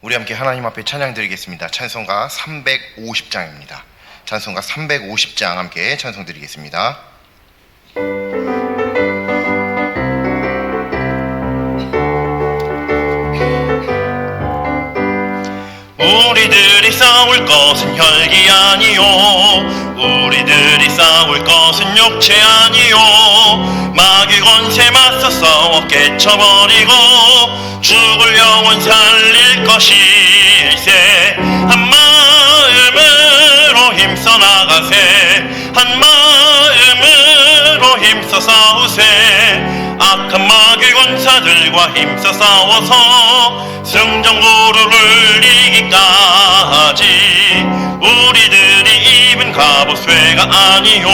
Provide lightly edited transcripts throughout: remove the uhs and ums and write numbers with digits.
우리 함께 하나님 앞에 찬양 드리겠습니다. 찬송가 350장입니다. 찬송가 350장 함께 찬송 드리겠습니다. 우리들이 싸울 것은 혈기 아니요, 우리들이 싸울 것은 육체 아니요, 마귀 권세 맞서 싸워 깨쳐버리고 죽을 영혼 살릴 것일세. 한 마음으로 힘써 나가세, 한 마음으로 힘써 싸우세. 악한 마귀 권사들과 힘써 싸워서 승전고루를 이기까지. 우리들이 입은 갑옷 쇠가 아니요,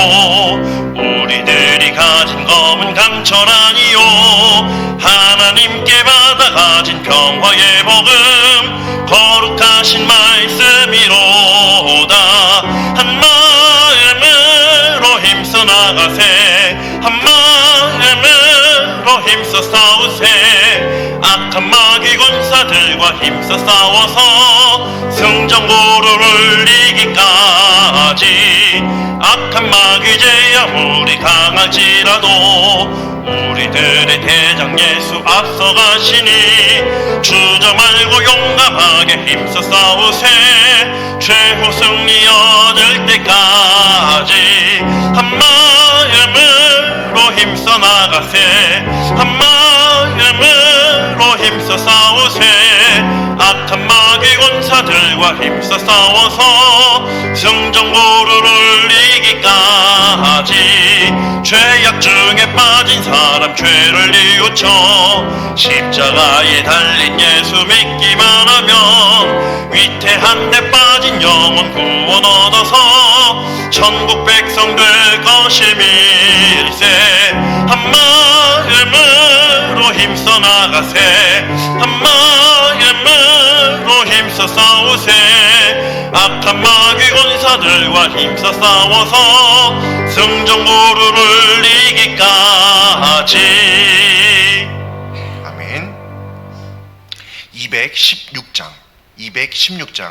우리들이 가진 검은 강철 아니요, 하나님께 받아 가진 평화의 복음 거룩하신 말씀이로다. 한 마음으로 힘써 나가세, 한 마음으로 힘써 싸우세. 악한 마귀 권사들과 힘써 싸워서 승전고루를 이기까지. 악한 마귀 죄 아무리 강할지라도 우리들의 대장 예수 앞서가시니 주저 말고 용감하게 힘써 싸우세. 최후 승리 얻을 때까지. 한 마음으로 힘써 나가세, 한 마음으로 힘써 싸우세. 악한 마귀 권사들과 힘써 싸워서 승전고루를 이기까지. 죄악 중에 빠진 사람 죄를 뉘우쳐 십자가에 달린 예수 믿기만 하면 위태한 데 빠진 영혼 구원 얻어서 천국 백성 될 것임일세. 한 마음으로 힘써 나가세, 한 마음으로 힘써 싸우세. 악한 마귀 권사들과 힘써 싸워서 승전고루를 이기까지. 아멘. 216장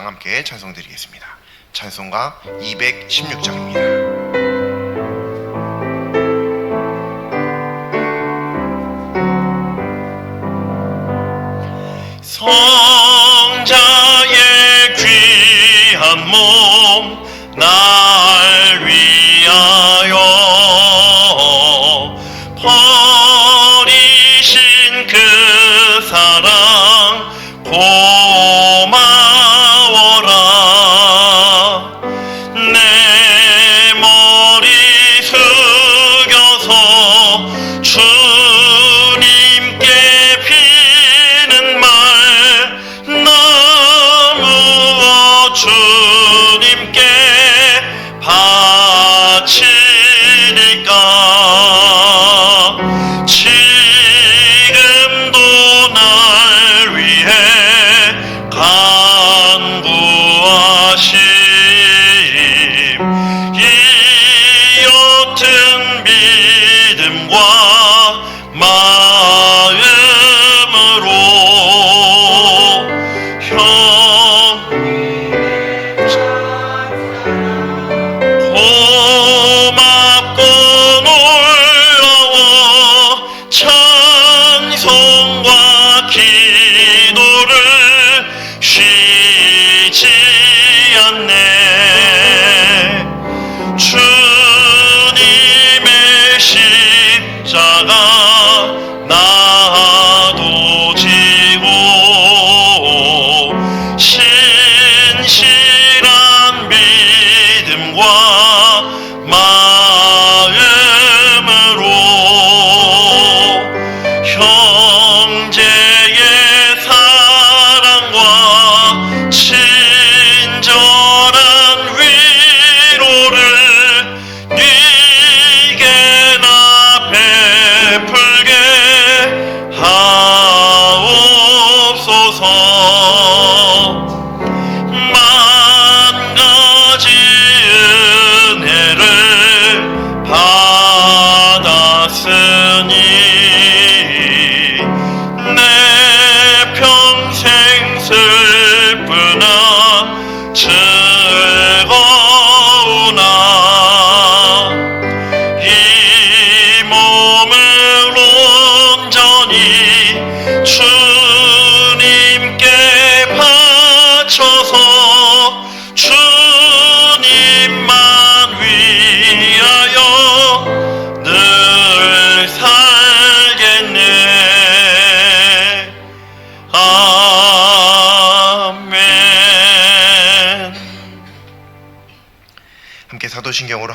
함께 찬송 드리겠습니다. 찬송가 216장입니다. 성자의 귀한 몸 날 위하여 버리신 그 사랑 고마워라. 내 머리 숙여서 주님께 비는 말 나누어 주님께 바치니까. 지금도 날 위해 간구하심. 이 옅은 믿음과 마음으로 형 고맙고 놀라워 찬송과 기도를 쉬지 않네. 주님의 십자가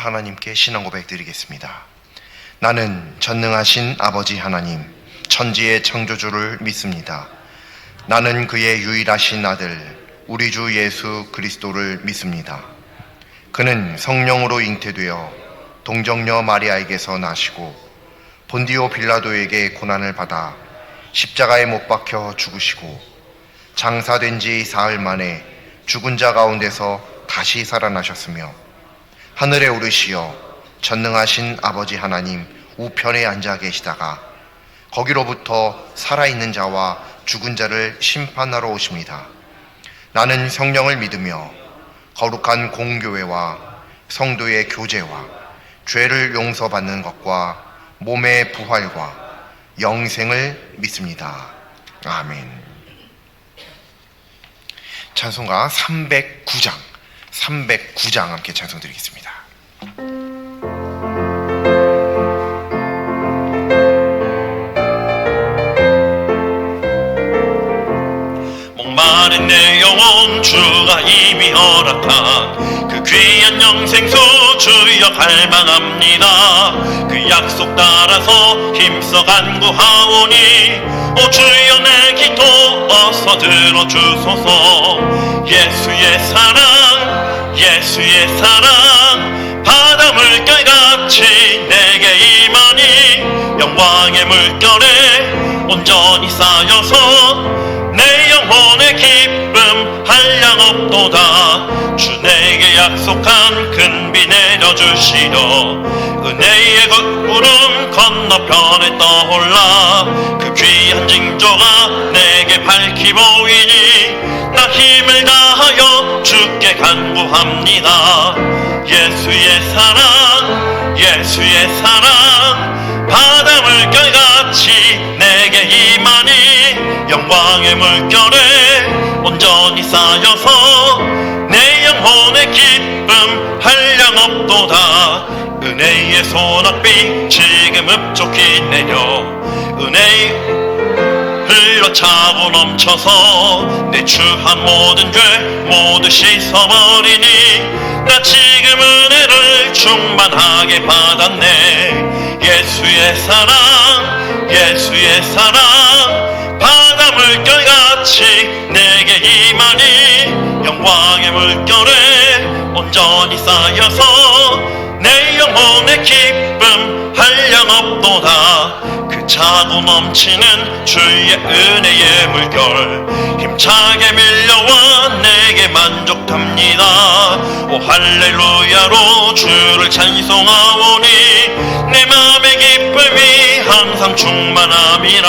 하나님께 신앙 고백 드리겠습니다. 나는 전능하신 아버지 하나님, 천지의 창조주를 믿습니다. 나는 그의 유일하신 아들, 우리 주 예수 그리스도를 믿습니다. 그는 성령으로 잉태되어 동정녀 마리아에게서 나시고 본디오 빌라도에게 고난을 받아 십자가에 못 박혀 죽으시고 장사된 지 사흘 만에 죽은 자 가운데서 다시 살아나셨으며 하늘에 오르시어 전능하신 아버지 하나님 우편에 앉아 계시다가 거기로부터 살아있는 자와 죽은 자를 심판하러 오십니다. 나는 성령을 믿으며 거룩한 공교회와 성도의 교제와 죄를 용서받는 것과 몸의 부활과 영생을 믿습니다. 아멘. 찬송가 309장 함께 찬송드리겠습니다. 목마른 내 영혼 주가 이미 허락한 그 귀한 영생수 주여 갈망합니다. 그 약속 따라서 힘써 간구하오니 오 주여 내 기도 어서 들어주소서. 예수의 사랑 예수의 사랑 바다 물결같이 내게 임하니 영광의 물결에 온전히 쌓여서 내 영혼의 기쁨 한량 없도다. 주 내게 약속한 큰 비 내려주시려 은혜의 구름 건너편에 떠올라 그 귀한 징조가 내게 밝히 보이니 나 힘을 다하여 주께 간구합니다. 예수의 사랑 예수의 사랑 바다 물결같이 내게 임하니 영광의 물결에 온전히 쌓여서 내 영혼의 기쁨 한량 없도다. 은혜의 소낙비 지금 흡족히 내려 은혜의 흘러차고 넘쳐서 내 추한 모든 죄 모두 씻어버리니 나 지금 은혜를 충만하게 받았네. 예수의 사랑 예수의 사랑 바다 물결같이 내게 임하니 영광의 물결에 온전히 쌓여서 내 영혼의 기쁨 한량 없도다. 그 차고 넘치는 주의 은혜의 물결 힘차게 밀려와 내게 만족합니다. 오 할렐루야로 주를 찬송하오니 내 맘의 기쁨이 항상 충만함이라.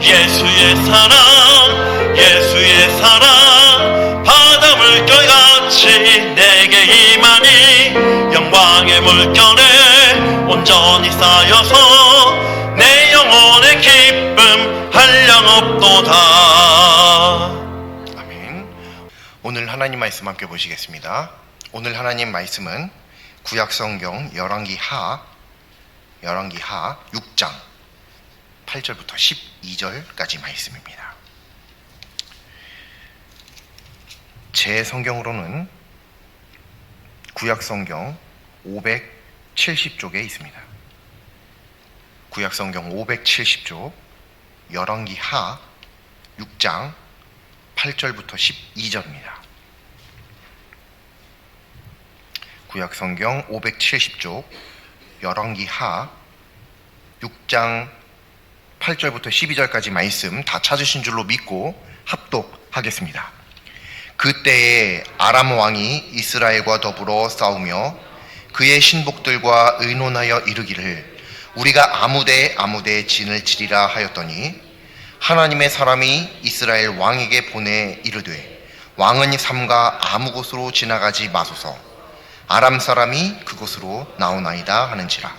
예수의 사랑 예수의 사랑 바다 물결같이 내게 임하니 영광의 물결에 온전히 쌓여서 내 영혼의 기쁨 한량 없도다. 아멘. 오늘 하나님 말씀 함께 보시겠습니다. 오늘 하나님 말씀은 구약성경 열왕기하 6장 8절부터 12절까지 말씀입니다. 제 성경으로는 구약성경 570쪽에 있습니다. 구약성경 570쪽 열왕기하 6장 8절부터 12절입니다. 구약성경 570쪽 열왕기하 6장 8절부터 12절까지 말씀 다 찾으신 줄로 믿고 합독하겠습니다. 그때에 아람 왕이 이스라엘과 더불어 싸우며 그의 신복들과 의논하여 이르기를 우리가 아무데 진을 치리라 하였더니 하나님의 사람이 이스라엘 왕에게 보내 이르되 왕은 삼가 아무 곳으로 지나가지 마소서. 아람 사람이 그곳으로 나오나이다 하는지라.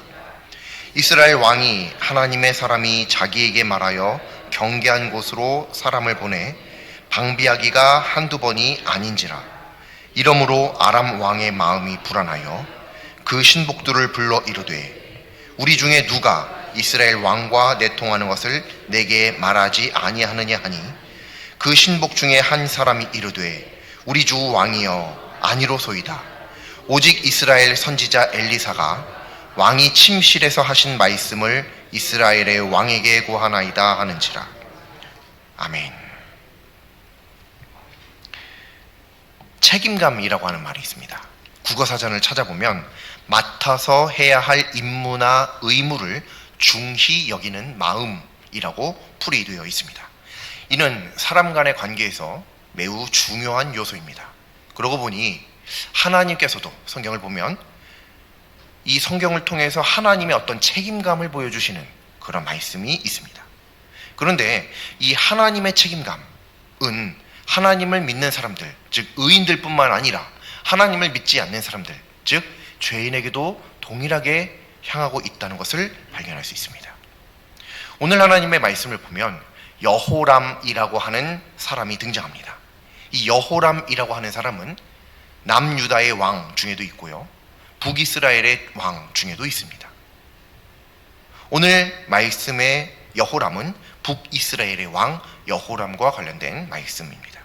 이스라엘 왕이 하나님의 사람이 자기에게 말하여 경계한 곳으로 사람을 보내 방비하기가 한두 번이 아닌지라. 이러므로 아람 왕의 마음이 불안하여 그 신복들을 불러 이르되 우리 중에 누가 이스라엘 왕과 내통하는 것을 내게 말하지 아니하느냐 하니 그 신복 중에 한 사람이 이르되 우리 주 왕이여 아니로소이다. 오직 이스라엘 선지자 엘리사가 왕이 침실에서 하신 말씀을 이스라엘의 왕에게 고하나이다 하는지라. 아멘. 책임감이라고 하는 말이 있습니다. 국어사전을 찾아보면 맡아서 해야 할 임무나 의무를 중히 여기는 마음이라고 풀이되어 있습니다. 이는 사람 간의 관계에서 매우 중요한 요소입니다. 그러고 보니 하나님께서도 성경을 보면 이 성경을 통해서 하나님의 어떤 책임감을 보여주시는 그런 말씀이 있습니다. 그런데 이 하나님의 책임감은 하나님을 믿는 사람들, 즉 의인들 뿐만 아니라 하나님을 믿지 않는 사람들, 즉 죄인에게도 동일하게 향하고 있다는 것을 발견할 수 있습니다. 오늘 하나님의 말씀을 보면 여호람이라고 하는 사람이 등장합니다. 이 여호람이라고 하는 사람은 남유다의 왕 중에도 있고요, 북이스라엘의 왕 중에도 있습니다. 오늘 말씀의 여호람은 북이스라엘의 왕 여호람과 관련된 말씀입니다.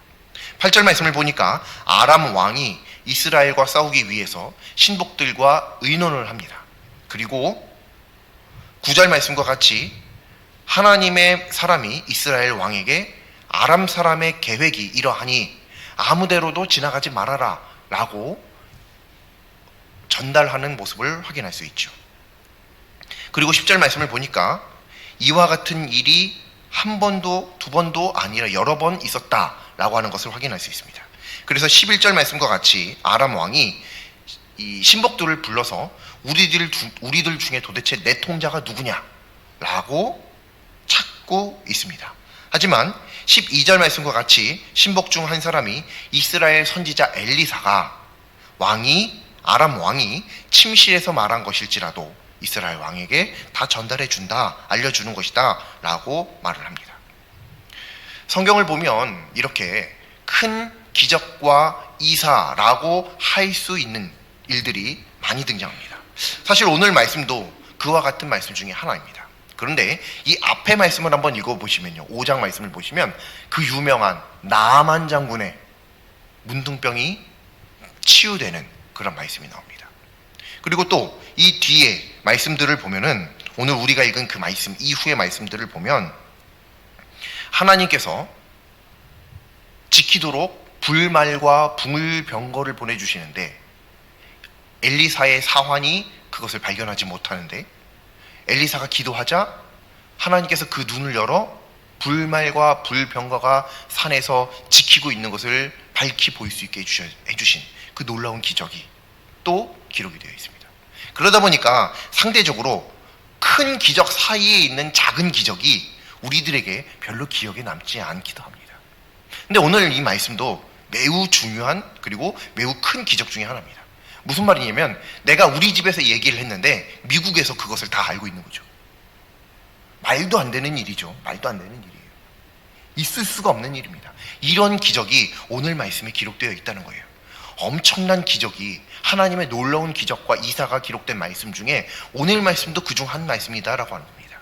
8절 말씀을 보니까 아람 왕이 이스라엘과 싸우기 위해서 신복들과 의논을 합니다. 그리고 9절 말씀과 같이 하나님의 사람이 이스라엘 왕에게 아람 사람의 계획이 이러하니 아무데로도 지나가지 말아라 라고 전달하는 모습을 확인할 수 있죠. 그리고 10절 말씀을 보니까 이와 같은 일이 한 번도 두 번도 아니라 여러 번 있었다라고 하는 것을 확인할 수 있습니다. 그래서 11절 말씀과 같이 아람 왕이 이 신복들을 불러서 우리들 중에 도대체 내 통자가 누구냐라고 찾고 있습니다. 하지만 12절 말씀과 같이 신복 중 한 사람이 이스라엘 선지자 엘리사가 아람 왕이 침실에서 말한 것일지라도 이스라엘 왕에게 다 전달해 준다, 알려주는 것이다 라고 말을 합니다. 성경을 보면 이렇게 큰 기적과 이사라고 할 수 있는 일들이 많이 등장합니다. 사실 오늘 말씀도 그와 같은 말씀 중에 하나입니다. 그런데 이 앞에 말씀을 한번 읽어보시면요, 5장 말씀을 보시면 그 유명한 나아만 장군의 문둥병이 치유되는 그런 말씀이 나옵니다. 그리고 또 이 뒤에 말씀들을 보면은 오늘 우리가 읽은 그 말씀 이후의 말씀들을 보면 하나님께서 지키도록 불말과 붕울병거를 보내주시는데 엘리사의 사환이 그것을 발견하지 못하는데 엘리사가 기도하자 하나님께서 그 눈을 열어 불말과 불병거가 산에서 지키고 있는 것을 밝히 보일 수 있게 해주신 그 놀라운 기적이 또 기록이 되어 있습니다. 그러다 보니까 상대적으로 큰 기적 사이에 있는 작은 기적이 우리들에게 별로 기억에 남지 않기도 합니다. 근데 오늘 이 말씀도 매우 중요한 그리고 매우 큰 기적 중에 하나입니다. 무슨 말이냐면 내가 우리 집에서 얘기를 했는데 미국에서 그것을 다 알고 있는 거죠. 말도 안 되는 일이죠. 말도 안 되는 일이에요. 있을 수가 없는 일입니다. 이런 기적이 오늘 말씀에 기록되어 있다는 거예요. 엄청난 기적이 하나님의 놀라운 기적과 이사가 기록된 말씀 중에 오늘 말씀도 그중 한 말씀이다라고 하는 겁니다.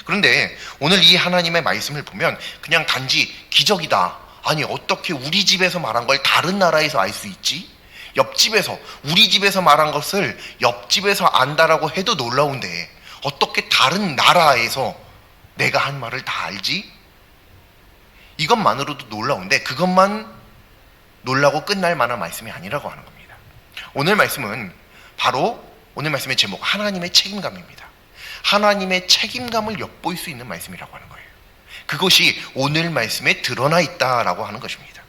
그런데 오늘 이 하나님의 말씀을 보면 그냥 단지 기적이다. 아니 어떻게 우리 집에서 말한 걸 다른 나라에서 알 수 있지? 옆집에서 우리 집에서 말한 것을 옆집에서 안다라고 해도 놀라운데 어떻게 다른 나라에서 내가 한 말을 다 알지? 이것만으로도 놀라운데 그것만 놀라고 끝날 만한 말씀이 아니라고 하는 겁니다. 오늘 말씀은 바로 오늘 말씀의 제목 하나님의 책임감입니다. 하나님의 책임감을 엿보일 수 있는 말씀이라고 하는 거예요. 그것이 오늘 말씀에 드러나 있다라고 하는 것입니다.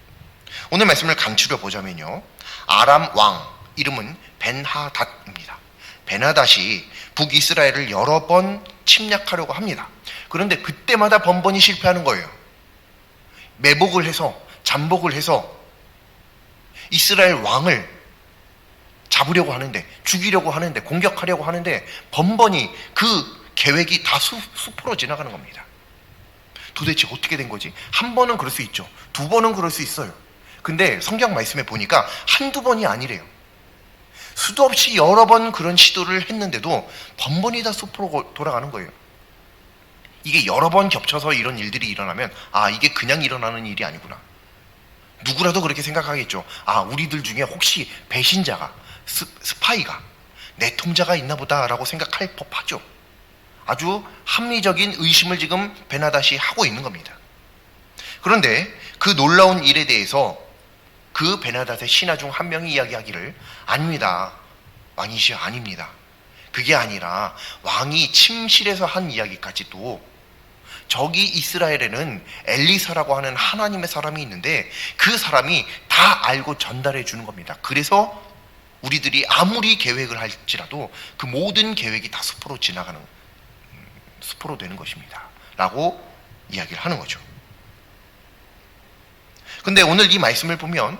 오늘 말씀을 간추려 보자면요, 아람 왕 이름은 벤하닷입니다. 벤하닷이 북이스라엘을 여러 번 침략하려고 합니다. 그런데 그때마다 번번이 실패하는 거예요. 매복을 해서 잠복을 해서 이스라엘 왕을 잡으려고 하는데, 죽이려고 하는데, 공격하려고 하는데 번번이 그 계획이 다 수포로 지나가는 겁니다. 도대체 어떻게 된 거지? 한 번은 그럴 수 있죠. 두 번은 그럴 수 있어요. 근데 성경 말씀에 보니까 한두 번이 아니래요. 수도 없이 여러 번 그런 시도를 했는데도 번번이 다 수포로 돌아가는 거예요. 이게 여러 번 겹쳐서 이런 일들이 일어나면 이게 그냥 일어나는 일이 아니구나. 누구라도 그렇게 생각하겠죠. 우리들 중에 혹시 배신자가 스파이가 내 통자가 있나 보다라고 생각할 법하죠. 아주 합리적인 의심을 지금 베나닷이 하고 있는 겁니다. 그런데 그 놀라운 일에 대해서 그 베나닷의 신하 중 한 명이 이야기하기를, 아닙니다, 왕이시여, 아닙니다. 그게 아니라 왕이 침실에서 한 이야기까지도 저기 이스라엘에는 엘리사라고 하는 하나님의 사람이 있는데 그 사람이 다 알고 전달해 주는 겁니다. 그래서 우리들이 아무리 계획을 할지라도 그 모든 계획이 다 수포로 되는 것입니다 라고 이야기를 하는 거죠. 근데 오늘 이 말씀을 보면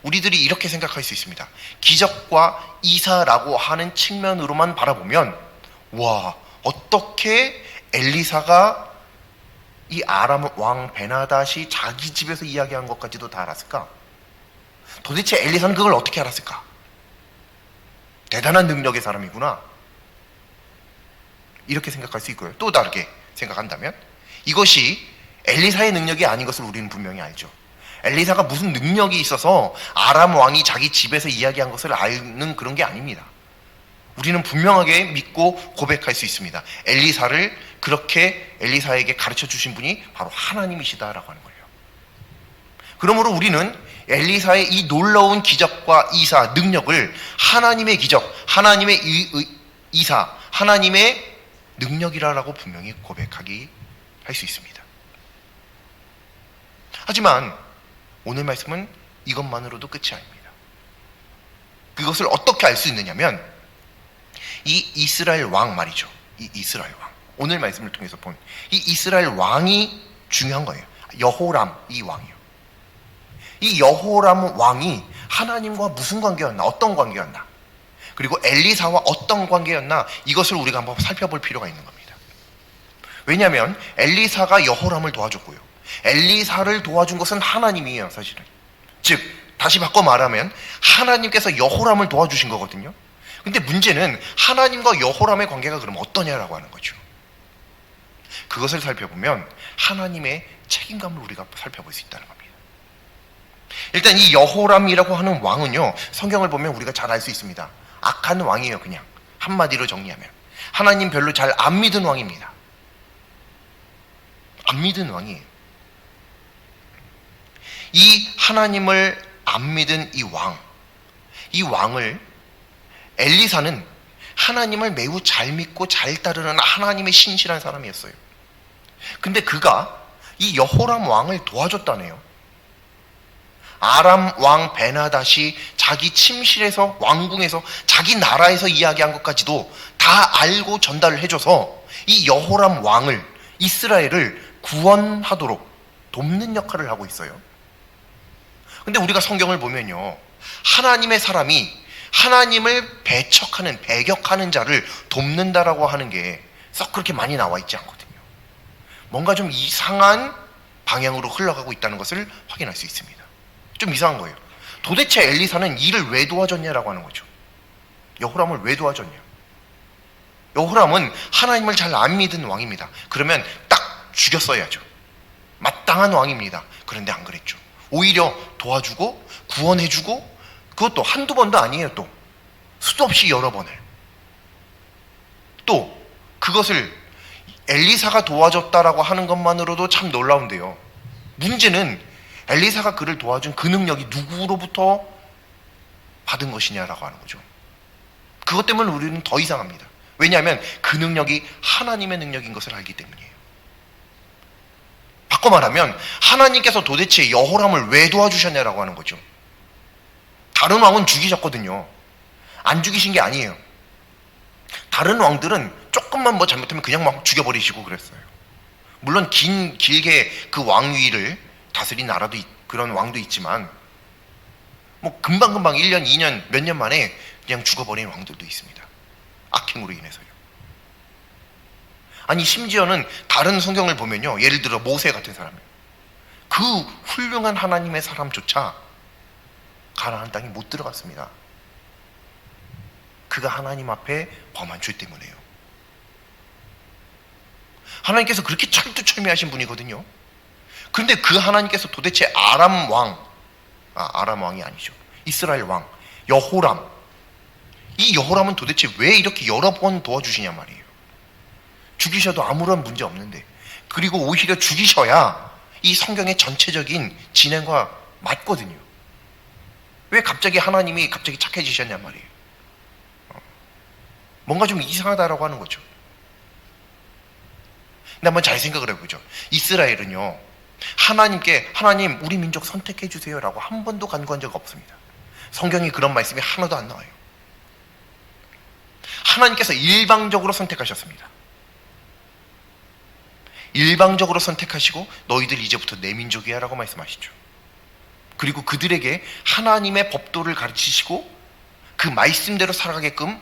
우리들이 이렇게 생각할 수 있습니다. 기적과 이사라고 하는 측면으로만 바라보면, 와, 어떻게 엘리사가 이 아람 왕 베나닷이 자기 집에서 이야기한 것까지도 다 알았을까? 도대체 엘리사는 그걸 어떻게 알았을까? 대단한 능력의 사람이구나, 이렇게 생각할 수 있고요. 또 다르게 생각한다면 이것이 엘리사의 능력이 아닌 것을 우리는 분명히 알죠. 엘리사가 무슨 능력이 있어서 아람 왕이 자기 집에서 이야기한 것을 아는 그런 게 아닙니다. 우리는 분명하게 믿고 고백할 수 있습니다. 엘리사를 그렇게 엘리사에게 가르쳐 주신 분이 바로 하나님이시다라고 하는 거예요. 그러므로 우리는 엘리사의 이 놀라운 기적과 이사, 능력을 하나님의 기적, 하나님의 이사, 하나님의 능력이라고 분명히 할 수 있습니다. 하지만 오늘 말씀은 이것만으로도 끝이 아닙니다. 그것을 어떻게 알 수 있느냐면 이 이스라엘 왕 말이죠. 이 이스라엘 왕, 오늘 말씀을 통해서 본 이 이스라엘 왕이 중요한 거예요. 여호람, 이 왕이요. 이 여호람 왕이 하나님과 무슨 관계였나, 어떤 관계였나, 그리고 엘리사와 어떤 관계였나, 이것을 우리가 한번 살펴볼 필요가 있는 겁니다. 왜냐하면 엘리사가 여호람을 도와줬고요, 엘리사를 도와준 것은 하나님이에요, 사실은. 즉 다시 바꿔 말하면 하나님께서 여호람을 도와주신 거거든요. 근데 문제는 하나님과 여호람의 관계가 그럼 어떠냐라고 하는 거죠. 그것을 살펴보면 하나님의 책임감을 우리가 살펴볼 수 있다는 겁니다. 일단 이 여호람이라고 하는 왕은요, 성경을 보면 우리가 잘 알 수 있습니다. 악한 왕이에요. 그냥 한마디로 정리하면 하나님 별로 잘 안 믿은 왕입니다. 안 믿은 왕이에요. 이 하나님을 안 믿은 이 왕을 엘리사는 하나님을 매우 잘 믿고 잘 따르는 하나님의 신실한 사람이었어요. 근데 그가 이 여호람 왕을 도와줬다네요. 아람 왕 베나닷이 자기 침실에서, 왕궁에서, 자기 나라에서 이야기한 것까지도 다 알고 전달을 해줘서 이 여호람 왕을, 이스라엘을 구원하도록 돕는 역할을 하고 있어요. 근데 우리가 성경을 보면요, 하나님의 사람이 하나님을 배격하는 자를 돕는다라고 하는 게 썩 그렇게 많이 나와 있지 않거든요. 뭔가 좀 이상한 방향으로 흘러가고 있다는 것을 확인할 수 있습니다. 좀 이상한 거예요. 도대체 엘리사는 이를 왜 도와줬냐라고 하는 거죠. 여호람을 왜 도와줬냐. 여호람은 하나님을 잘 안 믿은 왕입니다. 그러면 딱 죽였어야죠. 마땅한 왕입니다. 그런데 안 그랬죠. 오히려 도와주고 구원해주고, 그것도 한두 번도 아니에요. 또 수도 없이 여러 번을. 또 그것을 엘리사가 도와줬다라고 하는 것만으로도 참 놀라운데요, 문제는 엘리사가 그를 도와준 그 능력이 누구로부터 받은 것이냐라고 하는 거죠. 그것 때문에 우리는 더 이상합니다. 왜냐하면 그 능력이 하나님의 능력인 것을 알기 때문이에요. 바꿔 말하면 하나님께서 도대체 여호람을 왜 도와주셨냐라고 하는 거죠. 다른 왕은 죽이셨거든요. 안 죽이신 게 아니에요. 다른 왕들은 조금만 뭐 잘못하면 그냥 막 죽여버리시고 그랬어요. 물론 길게 그 왕위를 다스린 나라도 그런 왕도 있지만, 뭐 금방금방 1년, 2년, 몇 년 만에 그냥 죽어버린 왕들도 있습니다. 악행으로 인해서요. 아니 심지어는 다른 성경을 보면요, 예를 들어 모세 같은 사람이요, 그 훌륭한 하나님의 사람조차 가나안 땅에 못 들어갔습니다. 그가 하나님 앞에 범한 죄 때문에요. 하나님께서 그렇게 철두철미하신 분이거든요. 그런데 그 하나님께서 도대체 아람 왕이 아니죠, 이스라엘 왕 여호람, 이 여호람은 도대체 왜 이렇게 여러 번 도와주시냐 말이에요. 죽이셔도 아무런 문제 없는데, 그리고 오히려 죽이셔야 이 성경의 전체적인 진행과 맞거든요. 왜 갑자기 하나님이 갑자기 착해지셨냐 말이에요. 뭔가 좀 이상하다라고 하는 거죠. 근데 한번 잘 생각을 해보죠. 이스라엘은요, 하나님께 하나님 우리 민족 선택해 주세요 라고 한 번도 간구한 적 없습니다. 성경에 그런 말씀이 하나도 안 나와요. 하나님께서 일방적으로 선택하셨습니다. 일방적으로 선택하시고 너희들 이제부터 내 민족이야 라고 말씀하시죠. 그리고 그들에게 하나님의 법도를 가르치시고 그 말씀대로 살아가게끔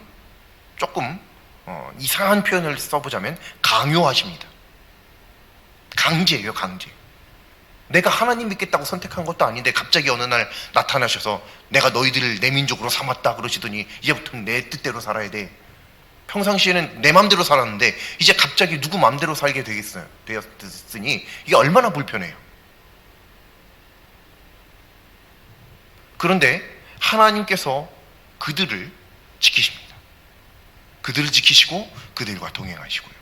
조금 이상한 표현을 써보자면 강요하십니다. 강제예요, 강제. 내가 하나님 믿겠다고 선택한 것도 아닌데 갑자기 어느 날 나타나셔서 내가 너희들을 내 민족으로 삼았다 그러시더니 이제부터 내 뜻대로 살아야 돼. 평상시에는 내 맘대로 살았는데 이제 갑자기 누구 맘대로 살게 되었으니 이게 얼마나 불편해요. 그런데 하나님께서 그들을 지키십니다. 그들을 지키시고 그들과 동행하시고요.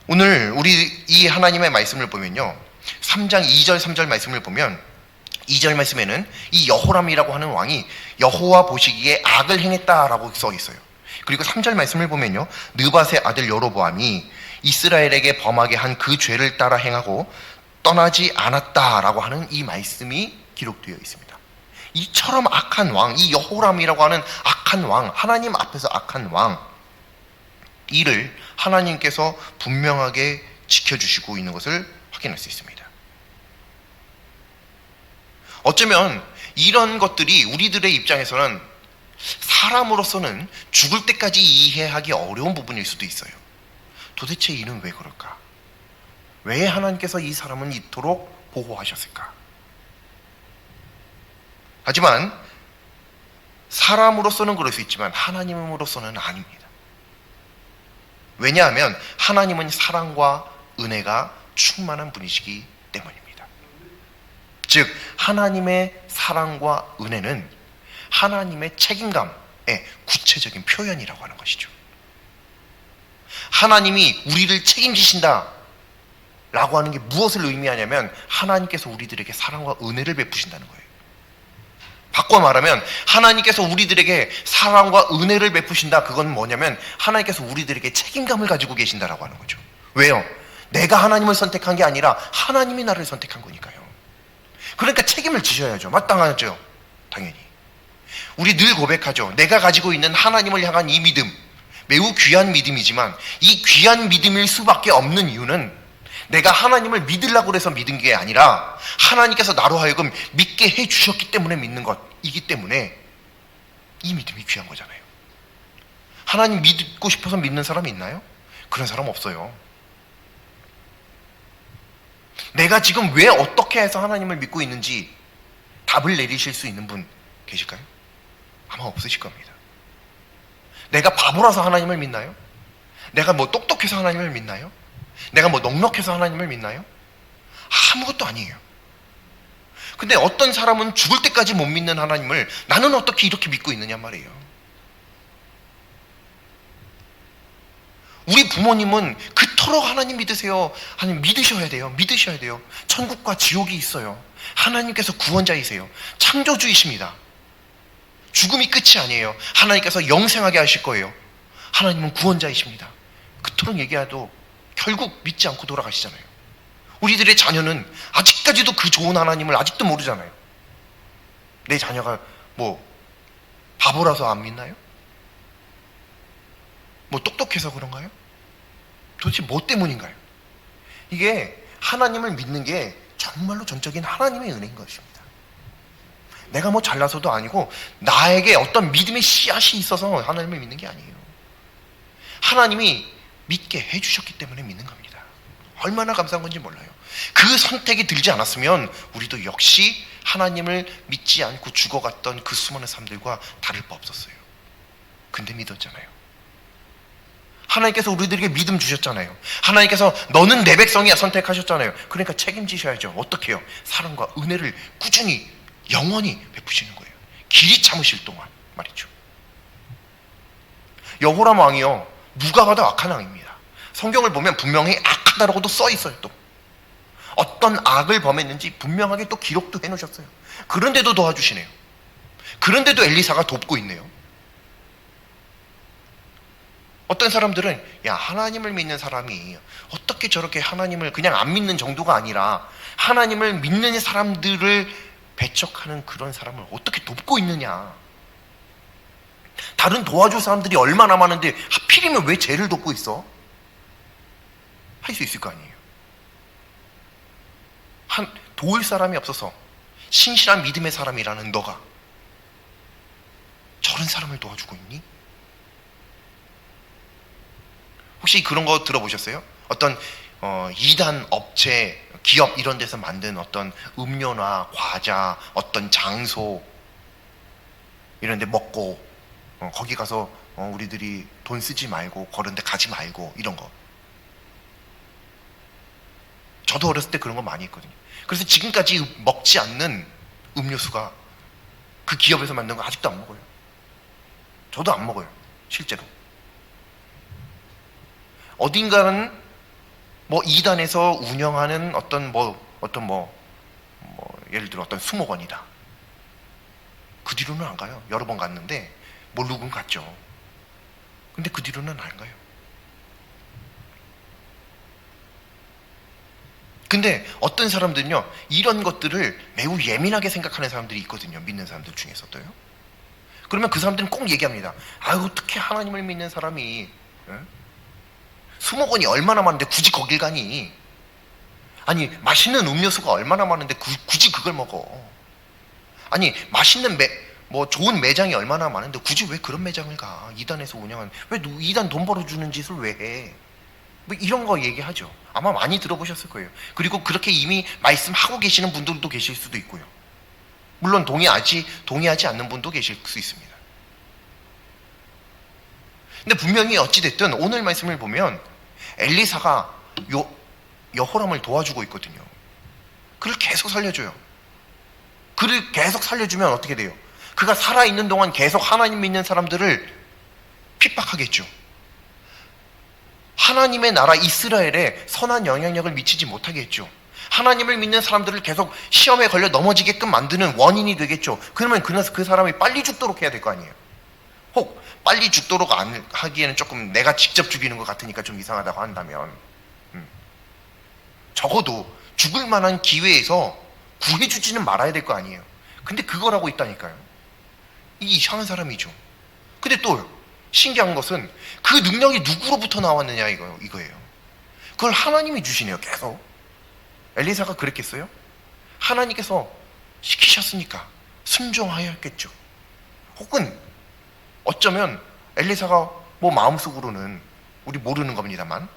오늘 우리 이 하나님의 말씀을 보면요, 3장 2절 3절 말씀을 보면 2절 말씀에는 이 여호람이라고 하는 왕이 여호와 보시기에 악을 행했다라고 써 있어요. 그리고 3절 말씀을 보면요, 느밧의 아들 여로보암이 이스라엘에게 범하게 한 그 죄를 따라 행하고 떠나지 않았다라고 하는 이 말씀이 기록되어 있습니다. 이처럼 악한 왕, 이 여호람이라고 하는 악한 왕, 하나님 앞에서 악한 왕, 이를 하나님께서 분명하게 지켜주시고 있는 것을 확인할 수 있습니다. 어쩌면 이런 것들이 우리들의 입장에서는 사람으로서는 죽을 때까지 이해하기 어려운 부분일 수도 있어요. 도대체 이는 왜 그럴까? 왜 하나님께서 이 사람은 이토록 보호하셨을까? 하지만 사람으로서는 그럴 수 있지만 하나님으로서는 아닙니다. 왜냐하면 하나님은 사랑과 은혜가 충만한 분이시기 때문입니다. 즉 하나님의 사랑과 은혜는 하나님의 책임감의 구체적인 표현이라고 하는 것이죠. 하나님이 우리를 책임지신다 라고 하는 게 무엇을 의미하냐면 하나님께서 우리들에게 사랑과 은혜를 베푸신다는 거예요. 바꿔 말하면 하나님께서 우리들에게 사랑과 은혜를 베푸신다, 그건 뭐냐면 하나님께서 우리들에게 책임감을 가지고 계신다라고 하는 거죠. 왜요? 내가 하나님을 선택한 게 아니라 하나님이 나를 선택한 거니까요. 그러니까 책임을 지셔야죠. 마땅하죠. 당연히. 우리 늘 고백하죠. 내가 가지고 있는 하나님을 향한 이 믿음, 매우 귀한 믿음이지만 이 귀한 믿음일 수밖에 없는 이유는 내가 하나님을 믿으려고 해서 믿은 게 아니라 하나님께서 나로 하여금 믿게 해주셨기 때문에 믿는 것이기 때문에 이 믿음이 귀한 거잖아요. 하나님 믿고 싶어서 믿는 사람이 있나요? 그런 사람 없어요. 내가 지금 왜 어떻게 해서 하나님을 믿고 있는지 답을 내리실 수 있는 분 계실까요? 아마 없으실 겁니다. 내가 바보라서 하나님을 믿나요? 내가 뭐 똑똑해서 하나님을 믿나요? 내가 뭐 넉넉해서 하나님을 믿나요? 아무것도 아니에요. 근데 어떤 사람은 죽을 때까지 못 믿는 하나님을 나는 어떻게 이렇게 믿고 있느냐 말이에요. 우리 부모님은 그토록 하나님 믿으세요. 하나님 믿으셔야 돼요. 믿으셔야 돼요. 천국과 지옥이 있어요. 하나님께서 구원자이세요. 창조주이십니다. 죽음이 끝이 아니에요. 하나님께서 영생하게 하실 거예요. 하나님은 구원자이십니다. 그토록 얘기해도 결국 믿지 않고 돌아가시잖아요. 우리들의 자녀는 아직까지도 그 좋은 하나님을 아직도 모르잖아요. 내 자녀가 뭐 바보라서 안 믿나요? 뭐 똑똑해서 그런가요? 도대체 뭐 때문인가요? 이게 하나님을 믿는 게 정말로 전적인 하나님의 은혜인 것입니다. 내가 뭐 잘나서도 아니고 나에게 어떤 믿음의 씨앗이 있어서 하나님을 믿는 게 아니에요. 하나님이 믿게 해주셨기 때문에 믿는 겁니다. 얼마나 감사한 건지 몰라요. 그 선택이 들지 않았으면 우리도 역시 하나님을 믿지 않고 죽어갔던 그 수많은 사람들과 다를 바 없었어요. 근데 믿었잖아요. 하나님께서 우리들에게 믿음 주셨잖아요. 하나님께서 너는 내 백성이야 선택하셨잖아요. 그러니까 책임지셔야죠. 어떻게 해요? 사랑과 은혜를 꾸준히 영원히 베푸시는 거예요. 길이 참으실 동안 말이죠. 여호람 왕이요, 누가 봐도 악한 왕입니다. 성경을 보면 분명히 악하다라고도 써 있어요. 또 어떤 악을 범했는지 분명하게 또 기록도 해놓으셨어요. 그런데도 도와주시네요. 그런데도 엘리사가 돕고 있네요. 어떤 사람들은 야, 하나님을 믿는 사람이 어떻게 저렇게 하나님을 그냥 안 믿는 정도가 아니라 하나님을 믿는 사람들을 배척하는 그런 사람을 어떻게 돕고 있느냐, 다른 도와줄 사람들이 얼마나 많은데 하필이면 왜 쟤를 돕고 있어? 할 수 있을 거 아니에요. 도울 사람이 없어서 신실한 믿음의 사람이라는 너가 저런 사람을 도와주고 있니? 혹시 그런 거 들어보셨어요? 어떤 이단 업체, 기업 이런 데서 만든 어떤 음료나 과자, 어떤 장소 이런 데 먹고 거기 가서 우리들이 돈 쓰지 말고 그런 데 가지 말고 이런 거. 저도 어렸을 때 그런 거 많이 했거든요. 그래서 지금까지 먹지 않는 음료수가 그 기업에서 만든 거 아직도 안 먹어요. 저도 안 먹어요, 실제로. 어딘가는 뭐 이단에서 운영하는 어떤 예를 들어 어떤 수목원이다. 그 뒤로는 안 가요. 여러 번 갔는데 모르고는 갔죠. 근데 그 뒤로는 안 가요. 근데 어떤 사람들은요, 이런 것들을 매우 예민하게 생각하는 사람들이 있거든요. 믿는 사람들 중에서도요. 그러면 그 사람들은 꼭 얘기합니다. 아유, 어떻게 하나님을 믿는 사람이 수목원이 얼마나 많은데 굳이 거길 가니? 아니, 맛있는 음료수가 얼마나 많은데 굳이 그걸 먹어? 아니, 맛있는 좋은 매장이 얼마나 많은데 굳이 왜 그런 매장을 가? 이단에서 운영하는, 왜 이단 돈 벌어주는 짓을 왜 해? 뭐 이런 거 얘기하죠. 아마 많이 들어보셨을 거예요. 그리고 그렇게 이미 말씀하고 계시는 분들도 계실 수도 있고요. 물론 동의하지 않는 분도 계실 수 있습니다. 근데 분명히 어찌됐든 오늘 말씀을 보면 엘리사가 여호람을 도와주고 있거든요. 그를 계속 살려줘요. 그를 계속 살려주면 어떻게 돼요? 그가 살아있는 동안 계속 하나님 믿는 사람들을 핍박하겠죠. 하나님의 나라 이스라엘에 선한 영향력을 미치지 못하게 했죠. 하나님을 믿는 사람들을 계속 시험에 걸려 넘어지게끔 만드는 원인이 되겠죠. 그러면 그 사람이 빨리 죽도록 해야 될 거 아니에요. 혹 빨리 죽도록 하기에는 조금 내가 직접 죽이는 것 같으니까 좀 이상하다고 한다면 적어도 죽을 만한 기회에서 구해주지는 말아야 될 거 아니에요. 근데 그걸 하고 있다니까요. 이 이상한 사람이죠. 근데 또 신기한 것은 그 능력이 누구로부터 나왔느냐 이거예요. 그걸 하나님이 주시네요. 계속. 엘리사가 그랬겠어요? 하나님께서 시키셨으니까 순종하였겠죠. 혹은 어쩌면 엘리사가 마음속으로는 우리 모르는 겁니다만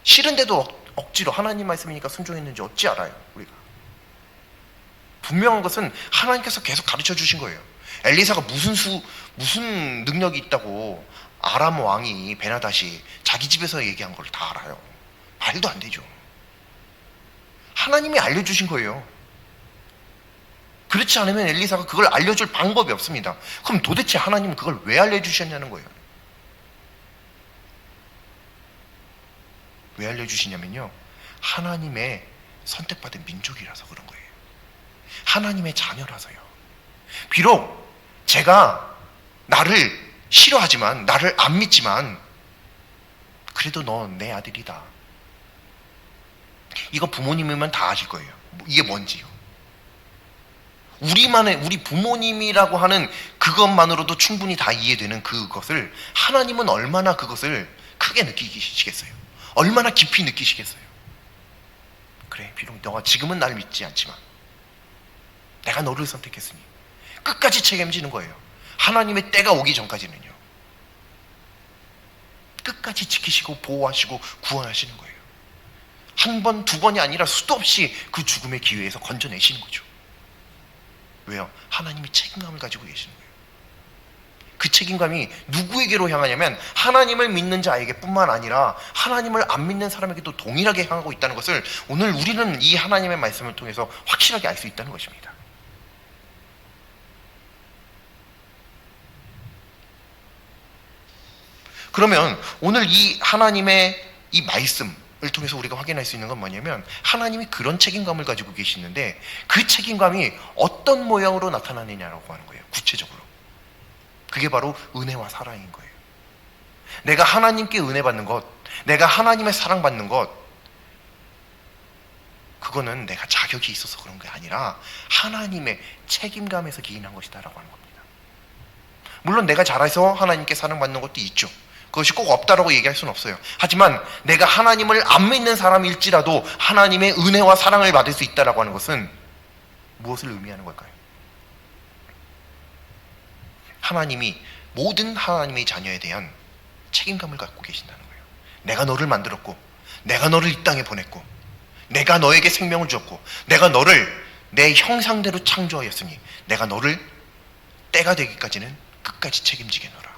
싫은데도 억지로 하나님 말씀이니까 순종했는지 어찌 알아요, 우리가. 분명한 것은 하나님께서 계속 가르쳐 주신 거예요. 엘리사가 무슨 능력이 있다고 아람 왕이 베나닷이 자기 집에서 얘기한 걸 다 알아요. 말도 안 되죠. 하나님이 알려주신 거예요. 그렇지 않으면 엘리사가 그걸 알려줄 방법이 없습니다. 그럼 도대체 하나님은 그걸 왜 알려주셨냐는 거예요. 왜 알려주시냐면요, 하나님의 선택받은 민족이라서 그런 거예요. 하나님의 자녀라서요. 비록 제가 나를 싫어하지만, 나를 안 믿지만, 그래도 너 내 아들이다. 이거 부모님이면 다 아실 거예요. 이게 뭔지요. 우리 부모님이라고 하는 그것만으로도 충분히 다 이해되는 그것을 하나님은 얼마나 그것을 크게 느끼시겠어요? 얼마나 깊이 느끼시겠어요? 그래, 비록 너가 지금은 나를 믿지 않지만 내가 너를 선택했으니 끝까지 책임지는 거예요. 하나님의 때가 오기 전까지는요. 끝까지 지키시고 보호하시고 구원하시는 거예요. 한 번, 두 번이 아니라 수도 없이 그 죽음의 기회에서 건져내시는 거죠. 왜요? 하나님이 책임감을 가지고 계시는 거예요. 그 책임감이 누구에게로 향하냐면 하나님을 믿는 자에게 뿐만 아니라 하나님을 안 믿는 사람에게도 동일하게 향하고 있다는 것을 오늘 우리는 이 하나님의 말씀을 통해서 확실하게 알 수 있다는 것입니다. 그러면 오늘 이 하나님의 이 말씀을 통해서 우리가 확인할 수 있는 건 뭐냐면, 하나님이 그런 책임감을 가지고 계시는데 그 책임감이 어떤 모양으로 나타나느냐라고 하는 거예요. 구체적으로 그게 바로 은혜와 사랑인 거예요. 내가 하나님께 은혜 받는 것, 내가 하나님의 사랑받는 것, 그거는 내가 자격이 있어서 그런 게 아니라 하나님의 책임감에서 기인한 것이다라고 하는 겁니다. 물론 내가 잘해서 하나님께 사랑받는 것도 있죠. 그것이 꼭 없다라고 얘기할 수는 없어요. 하지만 내가 하나님을 안 믿는 사람일지라도 하나님의 은혜와 사랑을 받을 수 있다라고 하는 것은 무엇을 의미하는 걸까요? 하나님이 모든 하나님의 자녀에 대한 책임감을 갖고 계신다는 거예요. 내가 너를 만들었고, 내가 너를 이 땅에 보냈고, 내가 너에게 생명을 줬고, 내가 너를 내 형상대로 창조하였으니 내가 너를 때가 되기까지는 끝까지 책임지게 너라.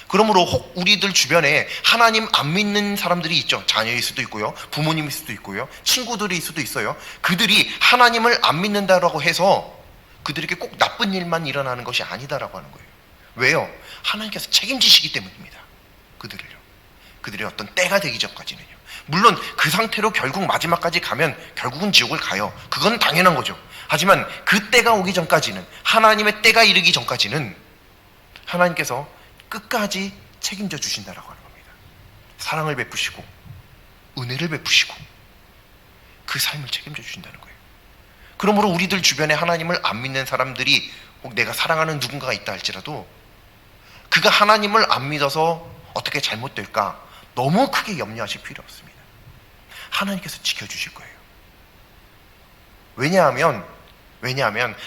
그러므로 혹 우리들 주변에 하나님 안 믿는 사람들이 있죠. 자녀일 수도 있고요, 부모님일 수도 있고요, 친구들일 수도 있어요. 그들이 하나님을 안 믿는다라고 해서 그들에게 꼭 나쁜 일만 일어나는 것이 아니다라고 하는 거예요. 왜요? 하나님께서 책임지시기 때문입니다. 그들의 어떤 때가 되기 전까지는요. 물론 그 상태로 결국 마지막까지 가면 결국은 지옥을 가요. 그건 당연한 거죠. 하지만 그 때가 오기 전까지는, 하나님의 때가 이르기 전까지는 하나님께서 끝까지 책임져 주신다라고 하는 겁니다. 사랑을 베푸시고 은혜를 베푸시고 그 삶을 책임져 주신다는 거예요. 그러므로 우리들 주변에 하나님을 안 믿는 사람들이, 혹 내가 사랑하는 누군가가 있다 할지라도 그가 하나님을 안 믿어서 어떻게 잘못될까 너무 크게 염려하실 필요 없습니다. 하나님께서 지켜주실 거예요. 왜냐하면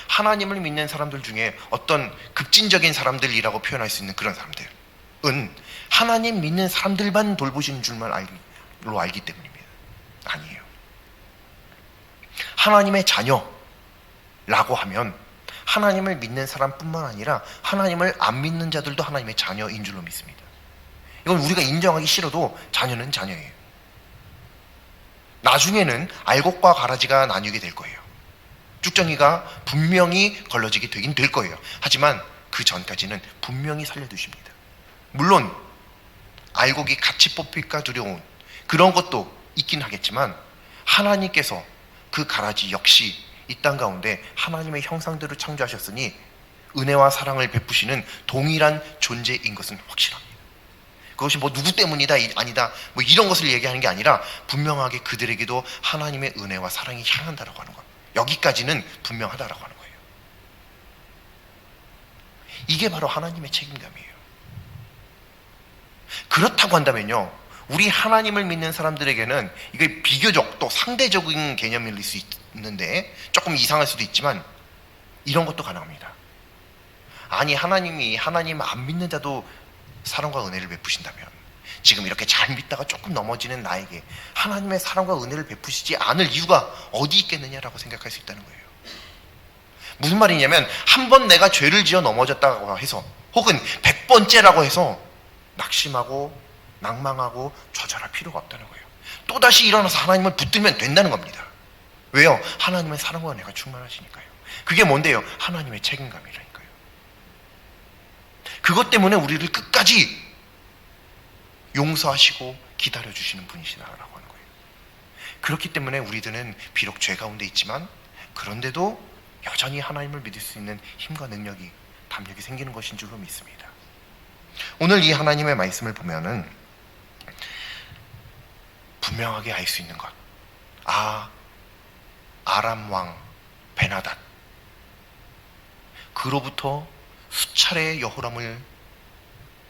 하나님을 믿는 사람들 중에 어떤 급진적인 사람들이라고 표현할 수 있는 그런 사람들은 하나님 믿는 사람들만 돌보시는 줄만 알기 때문입니다. 아니에요. 하나님의 자녀라고 하면 하나님을 믿는 사람뿐만 아니라 하나님을 안 믿는 자들도 하나님의 자녀인 줄로 믿습니다. 이건 우리가 인정하기 싫어도 자녀는 자녀예요. 나중에는 알곡과 가라지가 나뉘게 될 거예요. 쭉정이가 분명히 걸러지게 되긴 될 거예요. 하지만 그 전까지는 분명히 살려두십니다. 물론 알곡이 같이 뽑힐까 두려운 그런 것도 있긴 하겠지만, 하나님께서 그 가라지 역시 이 땅 가운데 하나님의 형상대로 창조하셨으니 은혜와 사랑을 베푸시는 동일한 존재인 것은 확실합니다. 그것이 뭐 누구 때문이다 아니다 뭐 이런 것을 얘기하는 게 아니라 분명하게 그들에게도 하나님의 은혜와 사랑이 향한다라고 하는 것, 여기까지는 분명하다라고 하는 거예요. 이게 바로 하나님의 책임감이에요. 그렇다고 한다면요, 우리 하나님을 믿는 사람들에게는 이게 비교적 또 상대적인 개념일 수 있는데 조금 이상할 수도 있지만 이런 것도 가능합니다. 아니, 하나님이 하나님 안 믿는 자도 사랑과 은혜를 베푸신다면 지금 이렇게 잘 믿다가 조금 넘어지는 나에게 하나님의 사랑과 은혜를 베푸시지 않을 이유가 어디 있겠느냐라고 생각할 수 있다는 거예요. 무슨 말이냐면, 한 번 내가 죄를 지어 넘어졌다고 해서, 혹은 100번째라고 해서 낙심하고 낭망하고 좌절할 필요가 없다는 거예요. 또다시 일어나서 하나님을 붙들면 된다는 겁니다. 왜요? 하나님의 사랑과 은혜가 충만하시니까요. 그게 뭔데요? 하나님의 책임감이라니까요. 그것 때문에 우리를 끝까지 용서하시고 기다려주시는 분이시다라고 하는 거예요. 그렇기 때문에 우리들은 비록 죄 가운데 있지만 그런데도 여전히 하나님을 믿을 수 있는 힘과 능력이, 담력이 생기는 것인 줄로 믿습니다. 오늘 이 하나님의 말씀을 보면은 분명하게 알 수 있는 것, 아람 왕 베나닷, 그로부터 수차례 여호람을,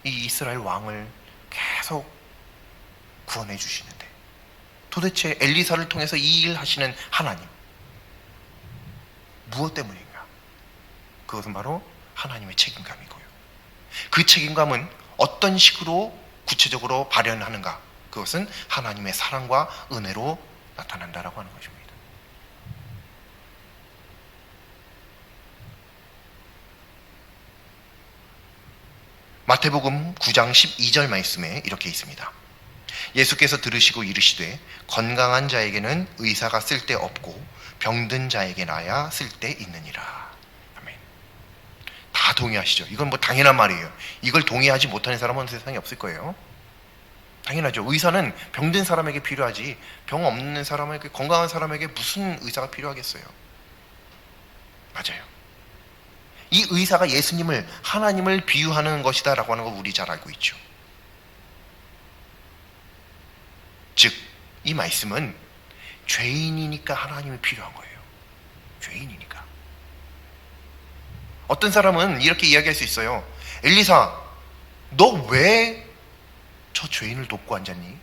이 이스라엘 왕을 계속 구원해 주시는데, 도대체 엘리사를 통해서 이 일 하시는 하나님, 무엇 때문인가? 그것은 바로 하나님의 책임감이고요. 그 책임감은 어떤 식으로 구체적으로 발현하는가? 그것은 하나님의 사랑과 은혜로 나타난다라고 하는 것입니다. 마태복음 9장 12절 말씀에 이렇게 있습니다. 예수께서 들으시고 이르시되 건강한 자에게는 의사가 쓸데없고 병든 자에게나야 쓸데있느니라. 아멘. 다 동의하시죠. 이건 뭐 당연한 말이에요. 이걸 동의하지 못하는 사람은 세상에 없을 거예요. 당연하죠. 의사는 병든 사람에게 필요하지 병 없는 사람에게, 건강한 사람에게 무슨 의사가 필요하겠어요. 맞아요. 이 의사가 예수님을, 하나님을 비유하는 것이다 라고 하는 거 우리 잘 알고 있죠. 즉 이 말씀은 죄인이니까 하나님이 필요한 거예요. 죄인이니까. 어떤 사람은 이렇게 이야기할 수 있어요. 엘리사, 너 왜 저 죄인을 돕고 앉았니?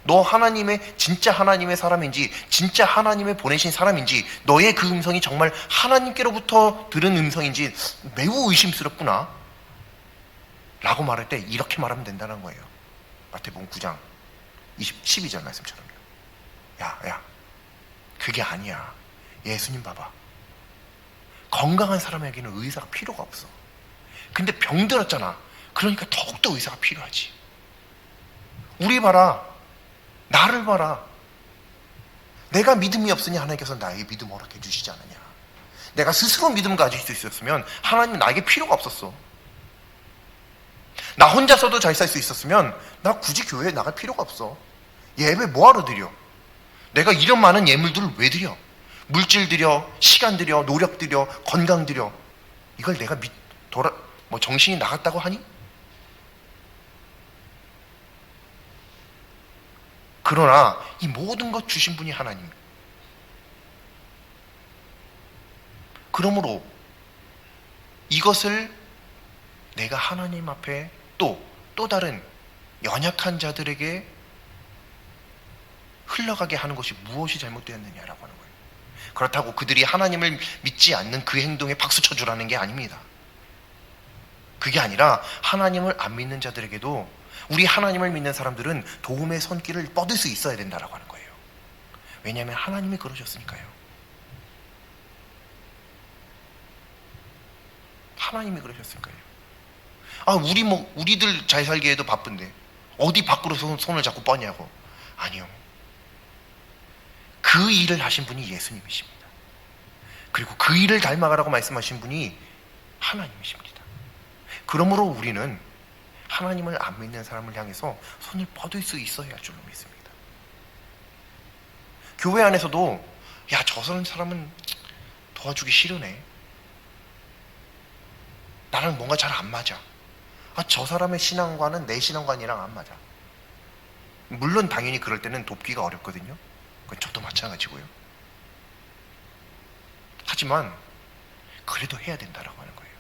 너 하나님의, 진짜 하나님의 사람인지, 진짜 하나님의 보내신 사람인지, 너의 그 음성이 정말 하나님께로부터 들은 음성인지 매우 의심스럽구나 라고 말할 때 이렇게 말하면 된다는 거예요. 마태복음 9장 12절 말씀처럼요. 야, 그게 아니야. 예수님 봐봐. 건강한 사람에게는 의사가 필요가 없어. 근데 병들었잖아. 그러니까 더욱더 의사가 필요하지. 우리 봐라. 나를 봐라. 내가 믿음이 없으니 하나님께서 나에게 믿음 허락해 주시지 않느냐. 내가 스스로 믿음을 가질 수 있었으면 하나님은 나에게 필요가 없었어. 나 혼자서도 잘 살 수 있었으면 나 굳이 교회에 나갈 필요가 없어. 예배 뭐하러 드려? 내가 이런 많은 예물들을 왜 드려? 물질 드려, 시간 드려, 노력 드려, 건강 드려. 이걸 내가 정신이 나갔다고 하니? 그러나 이 모든 것 주신 분이 하나님. 그러므로 이것을 내가 하나님 앞에 또 다른 연약한 자들에게 흘러가게 하는 것이 무엇이 잘못되었느냐라고 하는 거예요. 그렇다고 그들이 하나님을 믿지 않는 그 행동에 박수 쳐주라는 게 아닙니다. 그게 아니라 하나님을 안 믿는 자들에게도 우리 하나님을 믿는 사람들은 도움의 손길을 뻗을 수 있어야 된다라고 하는 거예요. 왜냐하면 하나님이 그러셨으니까요. 하나님이 그러셨으니까요. 우리들 잘 살기에도 바쁜데 어디 밖으로 손을 자꾸 뻗냐고. 아니요. 그 일을 하신 분이 예수님이십니다. 그리고 그 일을 닮아가라고 말씀하신 분이 하나님이십니다. 그러므로 우리는 하나님을 안 믿는 사람을 향해서 손을 뻗을 수 있어야 할 줄로 믿습니다. 교회 안에서도 저 사람은 도와주기 싫으네. 나랑 뭔가 잘 안 맞아. 저 사람의 신앙과는 내 신앙관이랑 안 맞아. 물론 당연히 그럴 때는 돕기가 어렵거든요. 그건 저도 마찬가지고요. 하지만 그래도 해야 된다라고 하는 거예요.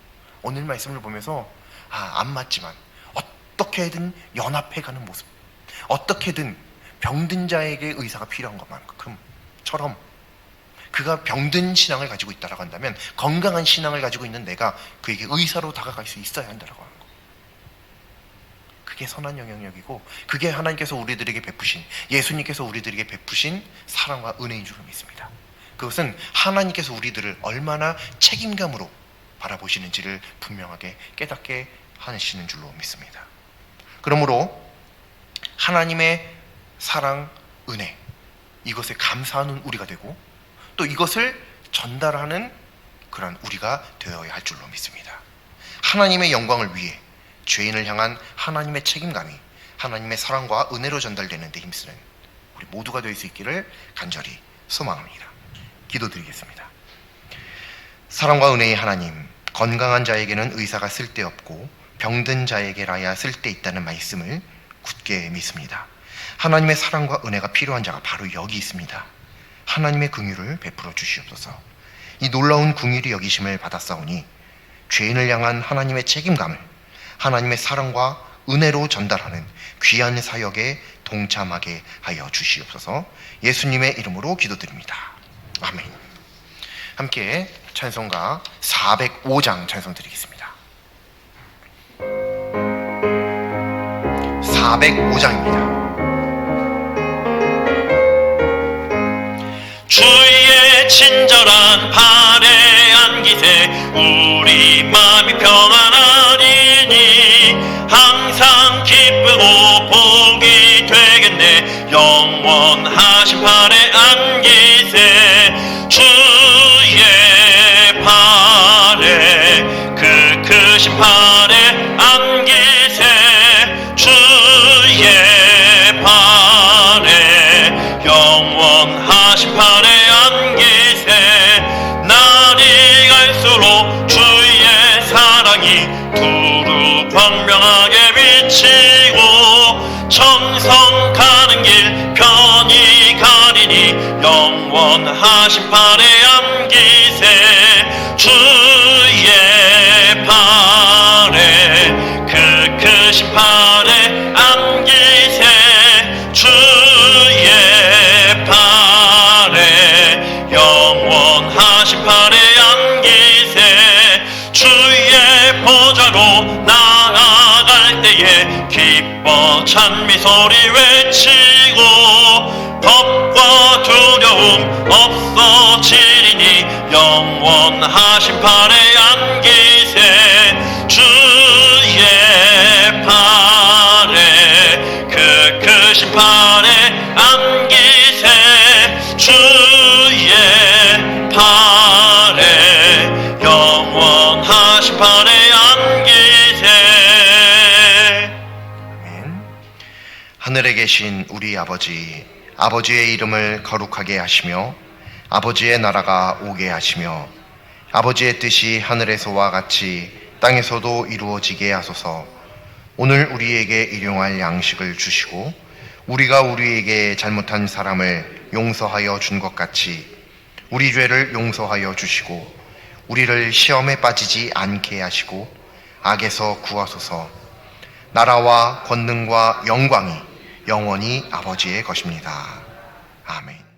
오늘 말씀을 보면서 안 맞지만 어떻게든 연합해가는 모습, 어떻게든 병든 자에게 의사가 필요한 것만큼처럼 그가 병든 신앙을 가지고 있다라고 한다면 건강한 신앙을 가지고 있는 내가 그에게 의사로 다가갈 수 있어야 한다라고 하는 거. 그게 선한 영향력이고 그게 하나님께서 우리들에게 베푸신, 예수님께서 우리들에게 베푸신 사랑과 은혜인 줄로 믿습니다. 그것은 하나님께서 우리들을 얼마나 책임감으로 바라보시는지를 분명하게 깨닫게 하시는 줄로 믿습니다. 그러므로 하나님의 사랑, 은혜, 이것에 감사하는 우리가 되고 또 이것을 전달하는 그런 우리가 되어야 할 줄로 믿습니다. 하나님의 영광을 위해 죄인을 향한 하나님의 책임감이 하나님의 사랑과 은혜로 전달되는 데 힘쓰는 우리 모두가 될 수 있기를 간절히 소망합니다. 기도드리겠습니다. 사랑과 은혜의 하나님, 건강한 자에게는 의사가 쓸데없고 병든 자에게라야 쓸데있다는 말씀을 굳게 믿습니다. 하나님의 사랑과 은혜가 필요한 자가 바로 여기 있습니다. 하나님의 긍휼을 베풀어 주시옵소서. 이 놀라운 긍휼이 여기심을 받았사오니 죄인을 향한 하나님의 책임감을 하나님의 사랑과 은혜로 전달하는 귀한 사역에 동참하게 하여 주시옵소서. 예수님의 이름으로 기도드립니다. 아멘. 함께 찬송가 405장 찬송 드리겠습니다. 405장입니다. 주의 친절한 발에 안기세 우리 마음이 평안하리니 항상 기쁘고 복이 되겠네. 영원하신 발에 안기세 주의 발에 크신 팔에 안기세 주의 팔에 영원하신 팔에 안기세 날이 갈수록 주의 사랑이 두루 광명하게 비치고 천성 가는 길 편히 가리니 영원하신 팔에 안기세 주의 팔에 그 크신 팔에 안기세 주의 팔에 영원하신 팔에 안기세 주의 보좌로 나아갈 때에 기뻐 찬미 소리 외치고 겁과 두려움 없어지리니 영원하신 팔에 안기세 주의 팔에 그 크신 팔에 안기세 주의 팔에 영원하신 팔에 안기세. 아멘. 하늘에 계신 우리 아버지, 아버지의 이름을 거룩하게 하시며 아버지의 나라가 오게 하시며 아버지의 뜻이 하늘에서와 같이 땅에서도 이루어지게 하소서. 오늘 우리에게 일용할 양식을 주시고 우리가 우리에게 잘못한 사람을 용서하여 준 것 같이 우리 죄를 용서하여 주시고 우리를 시험에 빠지지 않게 하시고 악에서 구하소서. 나라와 권능과 영광이 영원히 아버지의 것입니다. 아멘.